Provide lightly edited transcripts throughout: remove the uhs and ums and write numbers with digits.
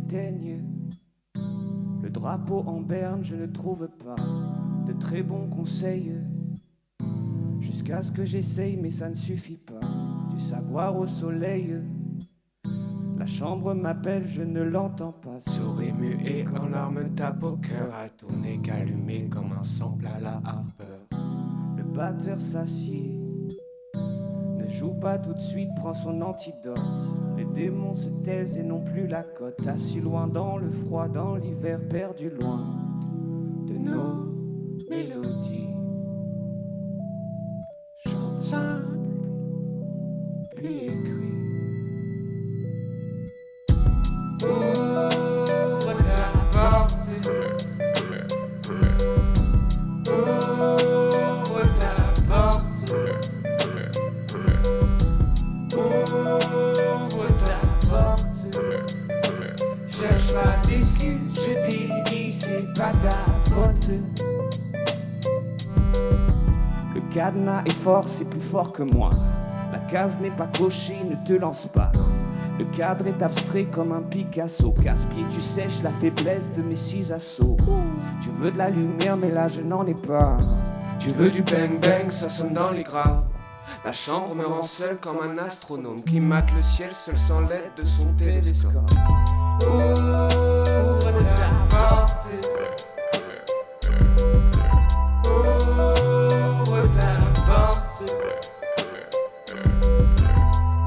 s'éteignent. Le drapeau en berne, je ne trouve pas de très bons conseils. Jusqu'à ce que j'essaye, mais ça ne suffit pas. Du savoir au soleil. La chambre m'appelle, je ne l'entends pas. Souris muet en larmes tape au cœur, à tourner qu'allumé comme un sample à la harpeur. Le batteur s'assied. Ne joue pas tout de suite, prends son antidote. Les démons se taisent et n'ont plus la cote. Assis loin dans le froid, dans l'hiver, perdu loin de nos mélodies. Chante simple, puis écrit. Ouvre ta porte. Ouvre ta porte. Ouvre ta porte. Cherche pas d'excuses, je t'ai dit c'est pas ta faute. Le cadenas est fort, c'est plus fort que moi. La case n'est pas cochée, ne te lance pas. Le cadre est abstrait comme un Picasso. Casse-pied, tu sèches la faiblesse de mes 6 assauts. Tu veux de la lumière, mais là je n'en ai pas. Tu veux du bang bang, ça sonne dans les graves. La chambre me rend seul comme un astronome qui mate le ciel seul sans l'aide de son télescope. Ouvre ta porte. Ouvre ta porte.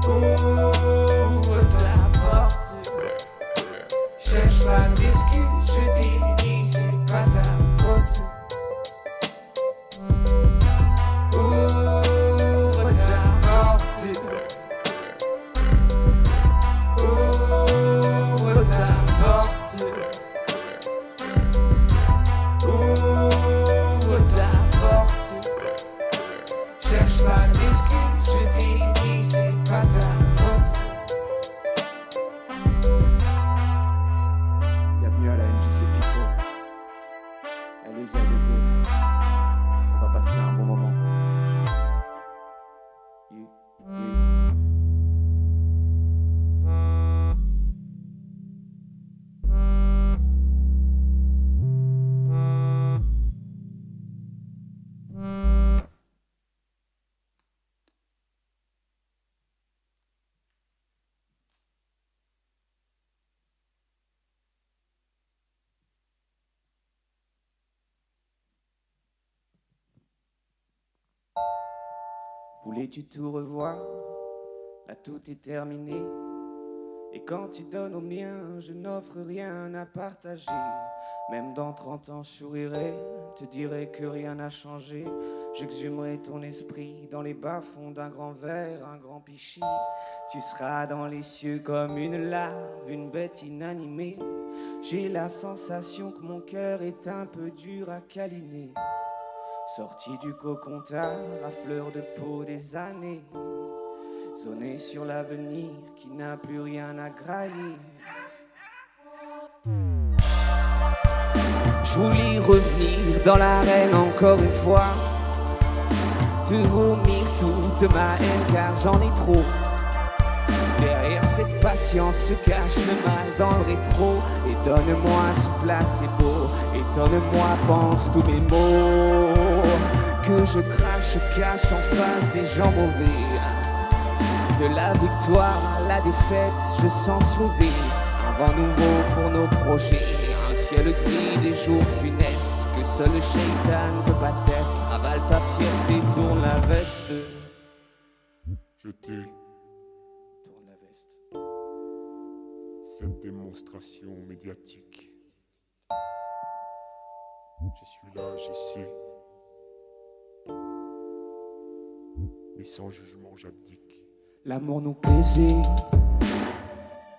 Ouvre ta porte. Cherche pas d'excuses, je t'ai dit c'est pas ta faute. Ouvre ta porte. Ouvre ta porte. Ouvre ta porte. Cherche pas d'excuses, je t'ai dit c'est pas ta faute. Bienvenue à la MJC Pico. LZD. On va passer un bon moment. Yeah, yeah. Voulais-tu tout revoir? Là tout est terminé. Et quand tu donnes au mien, je n'offre rien à partager. Même dans 30 ans je sourirai, te dirai que rien n'a changé. J'exhumerai ton esprit dans les bas-fonds d'un grand verre, un grand pichi. Tu seras dans les cieux comme une larve, une bête inanimée. J'ai la sensation que mon cœur est un peu dur à câliner. Sorti du cocon tard, à fleur de peau des années, zoné sur l'avenir qui n'a plus rien à grailler. Je voulais revenir dans l'arène encore une fois, te vomir toute ma haine car j'en ai trop. Derrière cette patience se cache le mal dans le rétro. Et donne-moi ce placebo, étonne-moi, pense tous mes mots que je crache, cache en face des gens mauvais. De la victoire à la défaite, je sens se lever un vent nouveau pour nos projets. Un ciel gris des jours funestes que seul le shaitan ne peut pas tester. Ravale ta fierté, tourne la veste. Je t'ai. Cette démonstration médiatique. Je suis là, j'essaie. Mais sans jugement, j'abdique. L'amour nous plaisait,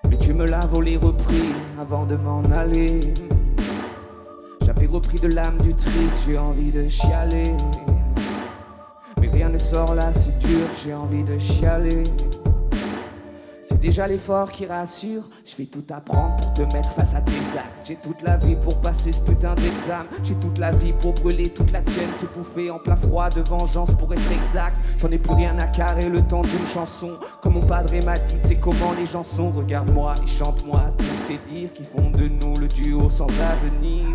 mais tu me l'as volé, repris avant de m'en aller. J'avais repris de l'âme du triste, j'ai envie de chialer. Mais rien ne sort là, c'est dur, j'ai envie de chialer. C'est déjà l'effort qui rassure. Je vais tout apprendre pour te mettre face à tes actes. J'ai toute la vie pour passer ce putain d'examen. J'ai toute la vie pour brûler toute la tienne, te bouffer en plat froid de vengeance pour être exact. J'en ai plus rien à carrer le temps d'une chanson. Comme mon padre m'a dit, c'est comment les gens sont. Regarde-moi et chante-moi tous ces dires qui font de nous le duo sans avenir.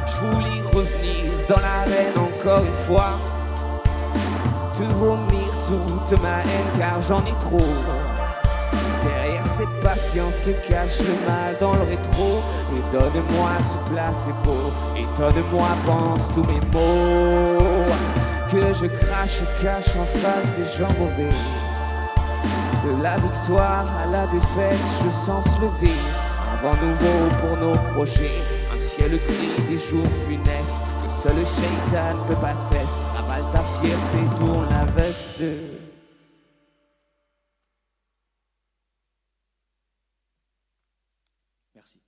Je voulais revenir dans l'arène encore une fois, te vomir toute ma haine car j'en ai trop. Derrière cette patience se cache le mal dans le rétro. Et donne-moi ce placebo, étonne-moi, pense tous mes mots que je crache et cache en face des gens mauvais. De la victoire à la défaite, je sens se lever un vent nouveau pour nos projets. Un ciel gris des jours funestes que seul le shaitan peut pas tester. Avale ta fierté, tourne la veste. Merci.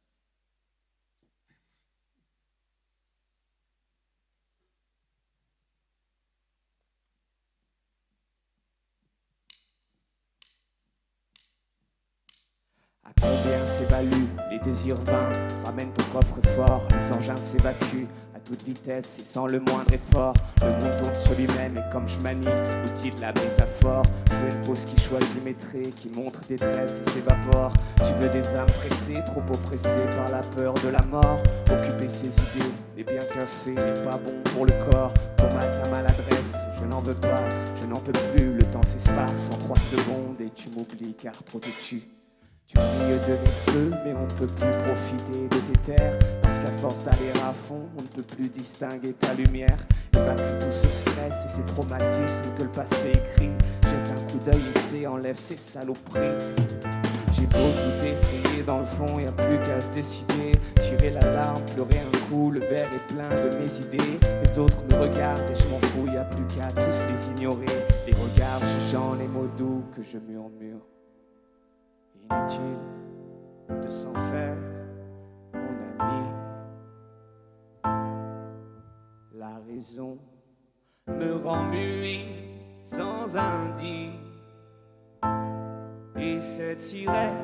À combien s'évaluent les désirs vains? Ramène ton coffre-fort, les engins s'évacuent à toute vitesse et sans le moindre effort. Le monde tourne sur lui-même et comme je manie l'outil de la métaphore, je veux une pause qui choisit mes traits, qui montre détresse et s'évapore. Tu veux des âmes pressées, trop oppressées par la peur de la mort. Occuper ses idées, les biens café n'est pas bon pour le corps. Tomate à maladresse, je n'en veux pas, je n'en peux plus. Le temps s'espace en 3 secondes et tu m'oublies car trop têtu. Tu brilles de mes feux, mais on ne peut plus profiter de tes terres. Parce qu'à force d'aller à fond, on ne peut plus distinguer ta lumière. Évacue tout ce stress et ces traumatismes que le passé écrit. Jette un coup d'œil et c'est enlève ces saloperies. J'ai beau tout essayer, dans le fond y'a plus qu'à se décider. Tirer l'alarme, pleurer un coup, le verre est plein de mes idées. Les autres me regardent et je m'en fous, y'a plus qu'à tous les ignorer. Les regards jugeant les mots doux que je murmure. Inutile de s'en faire, mon ami. La raison me rend muet sans indice. Et cette sirène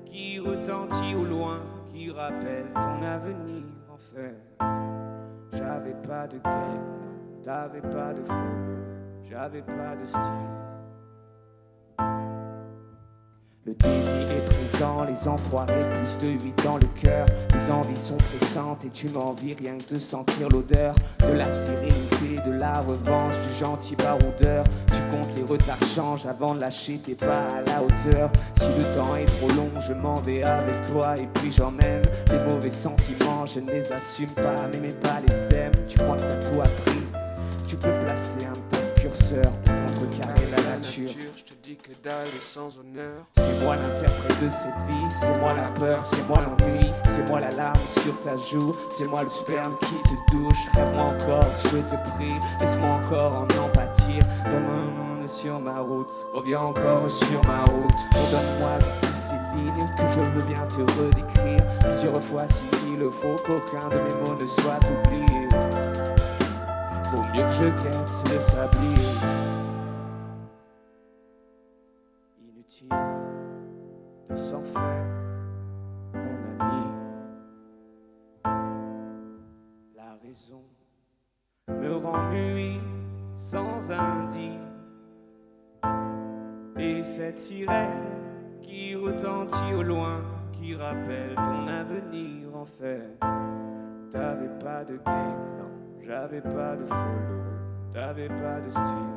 qui retentit au loin, qui rappelle ton avenir en fait. J'avais pas de gang, non, t'avais pas de follow, j'avais pas de style. Le déni est présent, les enfoirés, plus de 8 dans le cœur. Les envies sont pressantes et tu m'envies rien que de sentir l'odeur de la sérénité, de la revanche, du gentil baroudeur. Tu comptes les retards change avant de lâcher tes pas à la hauteur. Si le temps est trop long, je m'en vais avec toi et puis j'emmène les mauvais sentiments. Je ne les assume pas, mais mes pas les sèment. Tu crois que t'as tout appris? Tu peux placer un peu de curseur pour contrecarrer la nature. Je te dis que dalle est sans honneur. C'est moi l'interprète de cette vie, c'est moi la peur, c'est moi l'ennui, c'est moi la larme sur ta joue, c'est moi le sperme qui te douche. Rêve-moi encore, je te prie, laisse-moi encore en empathie. Donne-moi un monde sur ma route, reviens encore sur ma route. Redonne-moi toutes ces lignes que je veux bien te redécrire plusieurs fois s'il le faut, qu'aucun de mes mots ne soit oublié. Vaut mieux que je guette le sablier. Inutile de s'en faire, mon ami. La raison me rend muet sans indice. Et cette sirène qui retentit au loin, qui rappelle ton avenir en fait. T'avais pas de gang, non, j'avais pas de follow, t'avais pas de style.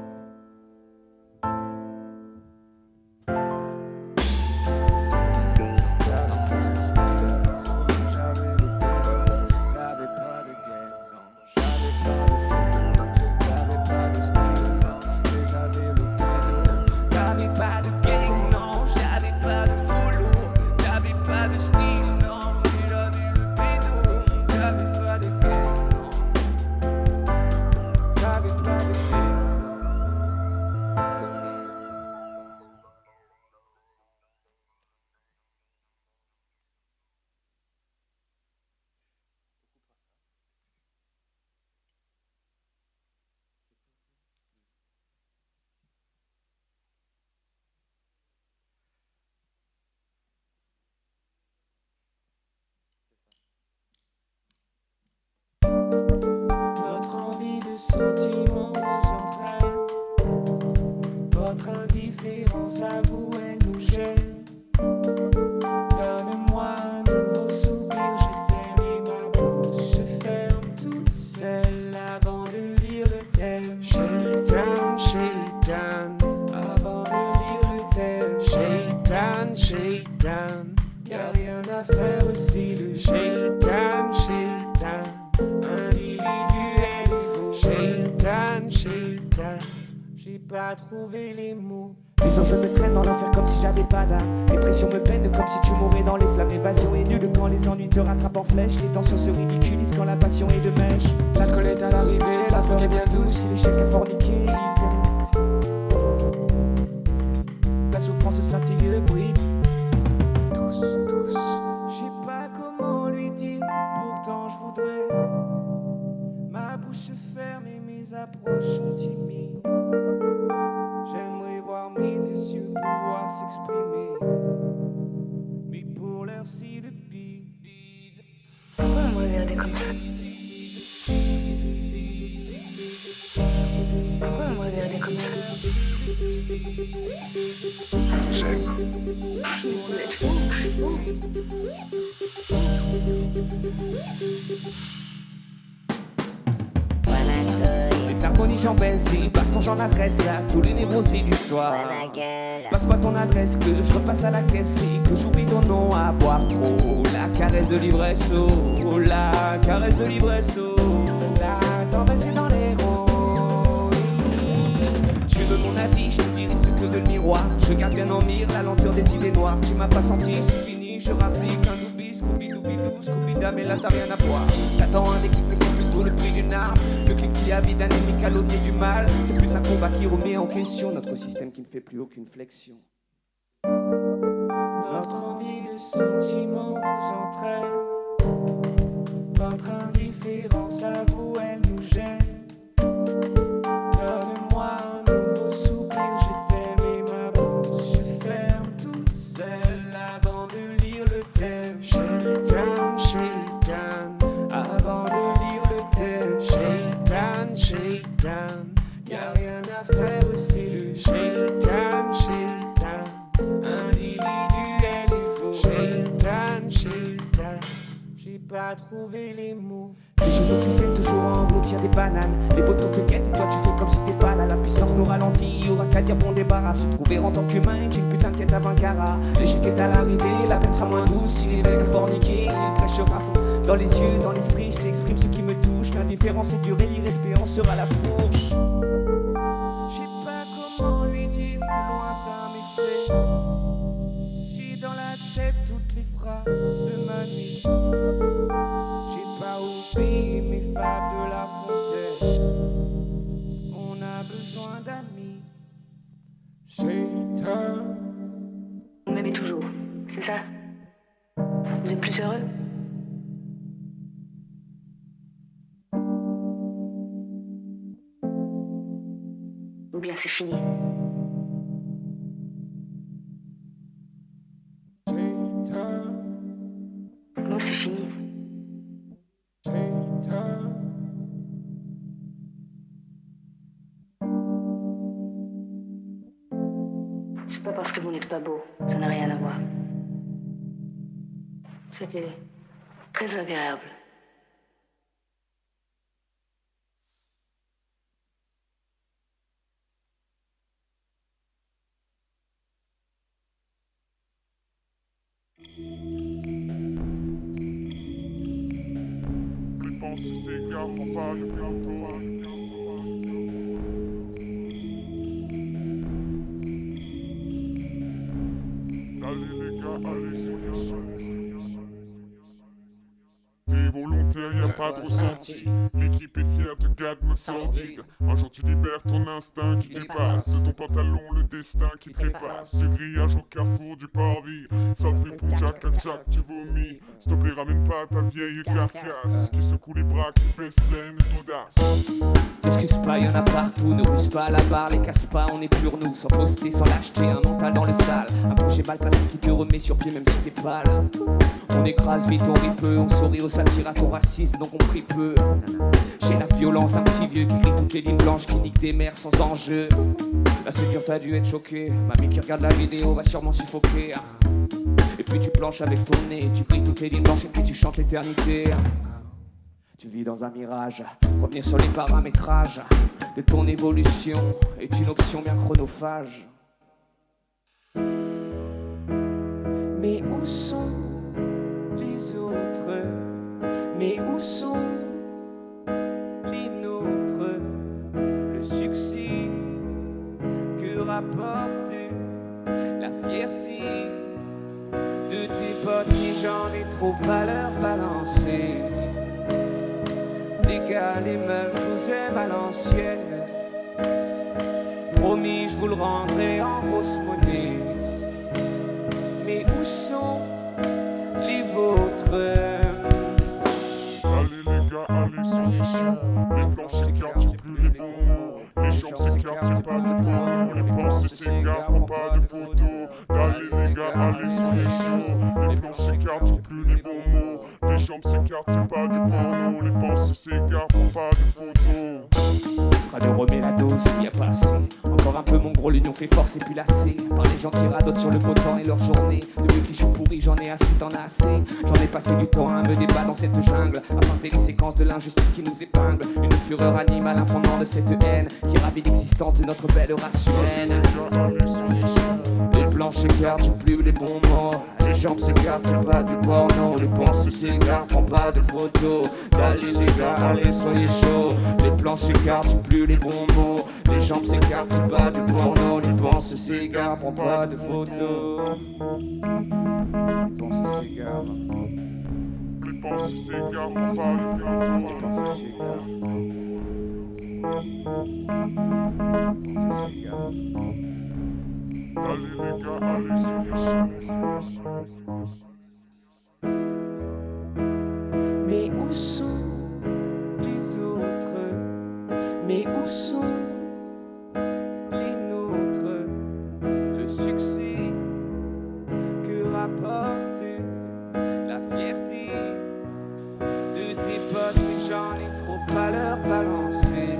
sel avant de lire le thème. Shaitan, shaitan, Avant de lire le thème. shaitan, shaitan, Y'a rien à faire aussi le shaitan, shaitan, individuel et faux. shaitan, shaitan. J'ai pas trouvé les mots. Les anges me traînent dans l'enfer comme si j'avais pas d'âme. Les pressions me peinent comme si tu mourais dans les flammes. L'évasion est nulle quand les ennuis te rattrapent en flèche. Les tensions se ridiculisent quand la passion est de mèche. L'alcool est à l'arrivée, la drogue est bien douce. Si l'échec a forniqué, il fait la souffrance scintille brille. Tous, tous. Je sais pas comment lui dire, pourtant je voudrais. Ma bouche se ferme et mes approches sont timides. J'aimerais voir mes deux yeux pouvoir s'exprimer. Mais pour l'heure, si le bide. Pourquoi vous me regardez comme ça? Pourquoi vous me regardez comme ça? Vous êtes fou. Les harmonies j'en baisse, les bastons j'en adresse à tous les névrosés du soir. Passe pas ton adresse que je repasse à la caisse et que j'oublie ton nom à boire trop. La caresse de l'ivresse, oh, la caresse de l'ivresse, oh, la tendresse est dans les rôles. Tu veux mon avis, je te dirai ce que veut le miroir. Je garde bien en mire la lenteur des idées noires. Tu m'as pas senti, c'est fini, je rapplique un oubli, Scooby-Dooby-Doo, Scooby-Doo, mais là t'as rien à voir. T'attends un déclic mais c'est plutôt le prix d'une arme. Le clic qui habite un ennemi calomnié du mal. C'est plus un combat qui remet en question notre système qui ne fait plus aucune flexion. Notre envie de sentiment vous entraîne. Votre indifférence à vous, elle nous gêne. Donne-moi un nouveau soupir, je t'aime et ma bouche se ferme toute seule avant de lire le thème. Shaitan, shaitan, Avant de lire le thème. shaitan, shaitan, Y'a rien à faire, c'est le shaitan, shaitan, individuel et faux. shaitan, shaitan. J'ai pas trouvé les mots. Les genoux qui saignent toujours à engloutir des bananes. Les vautours te guettent et toi tu fais comme si t'es pas là. La puissance nous ralentit, y aura qu'à dire bon débarras. Se trouver en tant qu'humain est une putain de quête à Bancara. L'échec est à l'arrivée, la peine sera moins douce. Si l'évêque forniqué, il crèchera dans les yeux, dans l'esprit. Je t'exprime ce qui me touche. L'indifférence est dure et l'irrespérance sera la fourche. Je sais pas comment lui dire le lointain méfait. J'ai dans la tête toutes les phrases de ma nuit. J'ai pas oublié mes fables de La Fontaine. On a besoin d'amis. Shaitan, Vous m'aimez toujours, c'est ça? Vous êtes plus heureux? Ou bien c'est fini? shaitan, Moi c'est fini. shaitan. C'est pas parce que vous n'êtes pas beau, ça n'a rien à voir. C'était très agréable. Les pensées s'égarent en vagues bientôt. Allez les gars, allez soyez. T'es volontaire, y'a pas de ressenti. L'équipe est fière de gars de meufs sordides. Un jour tu libères ton instinct qui dépasse. De ton pantalon le destin qui trépasse. Du grillage au carrefour du parvis. Ça te fait pour Jack à Jack, tu vomis. S'il te plaît ramène pas ta vieille carcasse qui secoue les bras, qui fait pleine d'audace. T'excuses pas, y'en a partout, ne ruse pas à la barre, les casse pas, on est pur nous, sans poster, sans lâcheté, un mental dans le sale, un projet mal passé qui te remet sur pied même si t'es pas là. On écrase vite, on rit peu, on sourit au satire à ton racisme, donc on prie peu. J'ai la violence d'un petit vieux qui crie toutes les lignes blanches, qui nique des mères sans enjeu. La sécure t'as dû être choqué, mamie qui regarde la vidéo va sûrement suffoquer. Et puis tu planches avec ton nez, tu cries toutes les lignes blanches et puis tu chantes l'éternité. Tu vis dans un mirage, revenir sur les paramétrages de ton évolution est une option bien chronophage. Mais où sont les autres? Mais où sont les nôtres? Le succès que rapporte la fierté de tes potes, et j'en ai trop à leur balancer. Les gars, les meufs, je vous aime à l'ancienne. Promis, je vous le rendrai en grosse monnaie. Mais où sont les vôtres? Allez les gars, allez sur les champs. Les planches s'écartent, j'ai plus les bons mots. Les jambes s'écartent, c'est pas du porno. Les pensées s'égarent, prends pas de photos. Allez les gars, allez sur les champs. Les planches s'écartent, j'ai plus les bons mots. Les jambes s'écartent, c'est pas du porno. Les pensées s'égarent, prends pas de photos. De remet la dose, y a pas assez. Encore un peu mon gros, l'union fait force et puis lassé par les gens qui radotent sur le beau temps et leur journée. De vieux clichés pourris, j'en ai assez, t'en as assez. J'en ai passé du temps à me débattre dans cette jungle, à feinter les séquences de l'injustice qui nous épingle. Une fureur anime à l'infondement de cette haine qui ravit l'existence de notre belle race humaine. Les planches s'écartent, j'ai plus les bons mots. Les jambes s'écartent, c'est pas du porno. Les pensées s'égarent, prends pas de photos. Allez les gars, allez soyez chauds. Les planches s'écartent, j'ai plus les bons mots. Les jambes s'écartent, c'est pas du porno. Les pensées s'égarent, prends pas de photos. Les pensées s'égarent. Les pensées s'égarent, prends pas de photos. Les pensées s'égarent. Les pensées s'égarent. Allez les gars, allez sur les champs. Mais où sont les autres? Mais où sont les nôtres? Le succès que rapporte la fierté de tes potes, et j'en ai trop à leur balancer.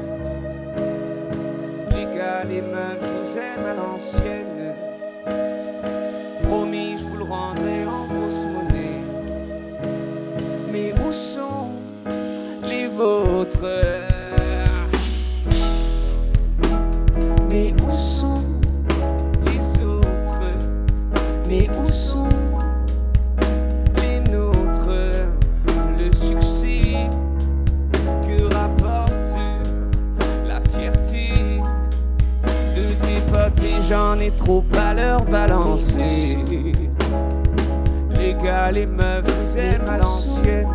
Les gars, les meufs, je vous aime à l'ancienne. Promis, je vous le rendrai en grosse monnaie. Mais où sont les vôtres? Mais où sont les autres? Mais où sont les nôtres? Le succès que rapporte la fierté de tes potes, et j'en ai trop à leur balancer. Les gars, les meufs, vous aiment à l'ancienne.